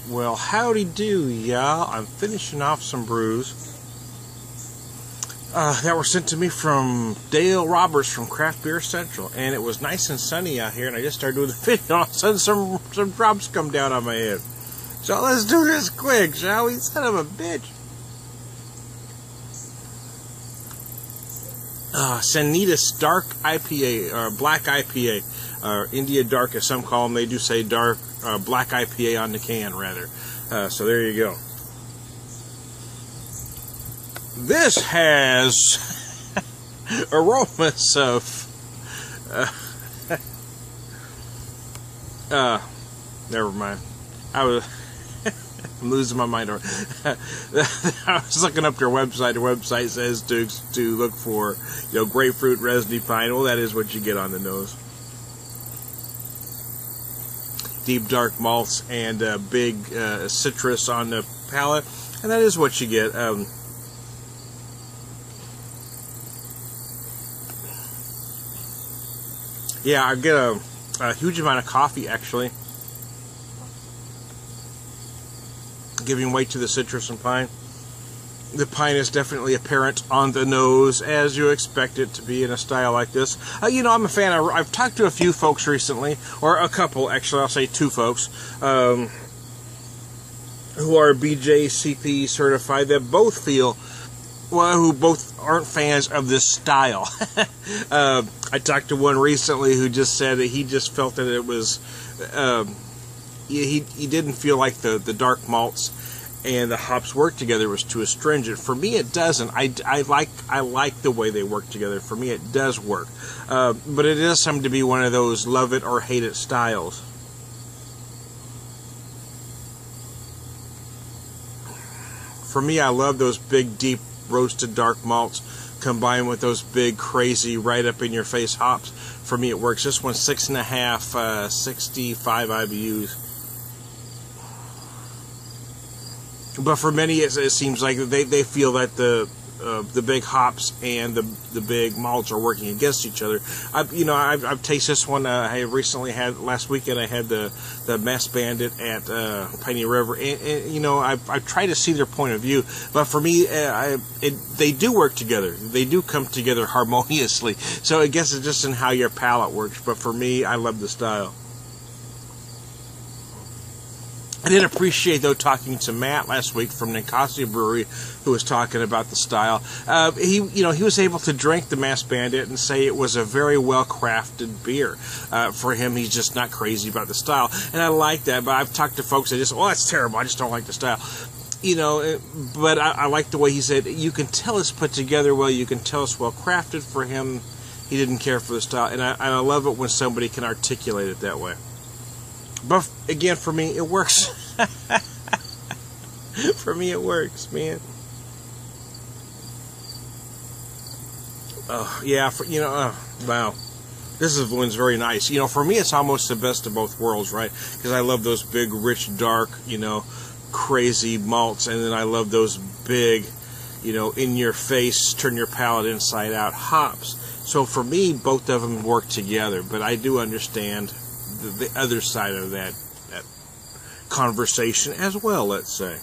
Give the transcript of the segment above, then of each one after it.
Well, howdy do, y'all. I'm finishing off some brews that were sent to me from Dale Roberts from Craft Beer Central, and it was nice and sunny out here, and I just started doing the video. All of a sudden, some drops come down on my head. So let's do this quick, shall we? Son of a bitch. Sanitas Dark IPA, or Black IPA, or India Dark as some call them. They do say dark, Black IPA on the can, rather. So there you go. This has aromas of never mind. I'm losing my mind. I was looking up their website. Their website says to look for, grapefruit, resiny pine. Well, that is what you get on the nose. Deep dark malts and big citrus on the palate, and that is what you get. Yeah, I get a huge amount of coffee, actually, giving way to the citrus and pine. The pine is definitely apparent on the nose, as you expect it to be in a style like this. I'm a fan. I've talked to a few folks recently, or a couple, actually, I'll say two folks, who are BJCP certified, that both feel, who both aren't fans of this style. I talked to one recently who just said that he just felt that it was, he didn't feel like the dark malts and the hops work together was too astringent. For me, it doesn't. I like the way they work together. For me, it does work. But it does seem to be one of those love it or hate it styles. For me, I love those big, deep, roasted dark malts combined with those big, crazy, right up in your face hops. For me, it works. This one's 6.5, 65 IBUs. But for many, it seems like they feel that the big hops and the big malts are working against each other. I've tasted this one. I recently had, last weekend, I had the Mass Bandit at Piney River, and I've tried to see their point of view. But for me, they do work together. They do come together harmoniously. So I guess it's just in how your palate works. But for me, I love the style. I did appreciate, though, talking to Matt last week from Nicosia Brewery, who was talking about the style. He was able to drink the Mass Bandit and say it was a very well-crafted beer. For him, he's just not crazy about the style, and I like that. But I've talked to folks that just, that's terrible. I just don't like the style. But I like the way he said, you can tell it's put together well. You can tell it's well-crafted. For him, he didn't care for the style, and I love it when somebody can articulate it that way. But again, for me, it works. For me, it works, man. Yeah, wow. This one's very nice. For me, it's almost the best of both worlds, right? Because I love those big, rich, dark, crazy malts, and then I love those big, in your face, turn your palate inside out hops. So for me, both of them work together, but I do understand the other side of that conversation as well, let's say.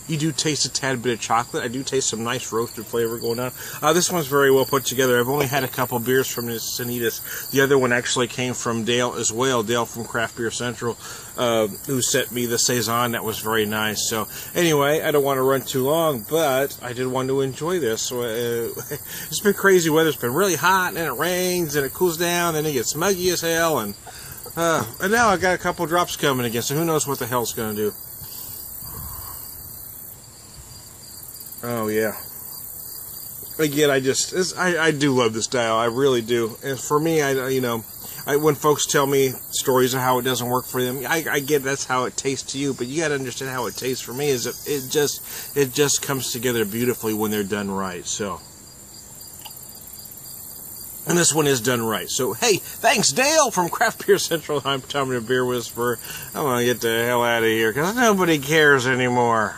You do taste a tad bit of chocolate. I do taste some nice roasted flavor going on. This one's very well put together. I've only had a couple beers from this Sanitas. The other one actually came from Dale as well. Dale from Craft Beer Central, who sent me the Saison. That was very nice. So anyway, I don't want to run too long, but I did want to enjoy this. So, it's been crazy weather. It's been really hot, and then it rains, and it cools down, and it gets muggy as hell, and now I got a couple drops coming again. So who knows what the hell it's going to do. Oh, yeah. Again, I do love this style. I really do. And for me, when folks tell me stories of how it doesn't work for them, I get that's how it tastes to you, but you got to understand how it tastes for me. Is it just comes together beautifully when they're done right. So, and this one is done right. So, hey, thanks, Dale from Craft Beer Central. I'm Tommy the Beer Whisperer. I'm gonna get the hell out of here because nobody cares anymore.